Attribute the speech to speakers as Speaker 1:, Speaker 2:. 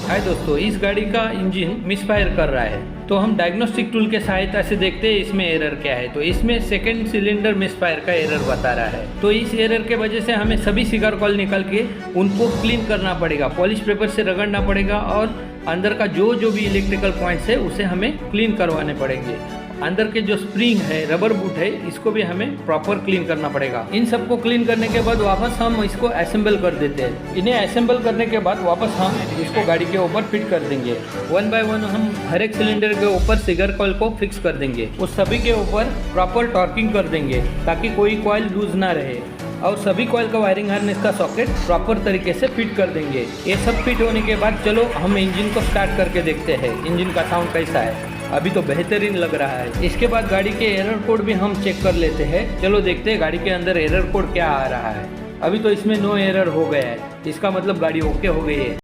Speaker 1: हाय दोस्तों, इस गाड़ी का इंजन मिसफायर कर रहा है तो हम डायग्नोस्टिक टूल के सहायता से देखते हैं इसमें एरर क्या है। तो इसमें सेकंड सिलेंडर मिसफायर का एरर बता रहा है। तो इस एरर के वजह से हमें सभी सिगार कॉइल निकाल के उनको क्लीन करना पड़ेगा, पॉलिश पेपर से रगड़ना पड़ेगा और अंदर का जो भी इलेक्ट्रिकल पॉइंट्स है उसे हमें क्लीन करवाने पड़ेंगे। अंदर के जो स्प्रिंग है, रबर बूट है, इसको भी हमें प्रॉपर क्लीन करना पड़ेगा। इन सबको क्लीन करने के बाद वापस हम इसको असेंबल कर देते हैं। इन्हें असेंबल करने के बाद वापस हम इसको गाड़ी के ऊपर फिट कर देंगे। 1 बाय 1 हम हर एक सिलेंडर के ऊपर सिगर कॉइल को फिक्स कर देंगे। उस सभी के ऊपर प्रॉपर टॉर्किंग कर देंगे ताकि कोई कॉइल लूज ना रहे और सभी कॉइल का वायरिंग हार्नेस का सॉकेट प्रॉपर तरीके से फिट कर देंगे। ये सब फिट होने के बाद चलो हम इंजन को स्टार्ट करके देखते हैं इंजन का साउंड कैसा है। अभी तो बेहतरीन लग रहा है। इसके बाद गाड़ी के एरर कोड भी हम चेक कर लेते हैं। चलो देखते हैं गाड़ी के अंदर एरर कोड क्या आ रहा है। अभी तो इसमें नो एरर हो गया है, इसका मतलब गाड़ी ओके हो गई है।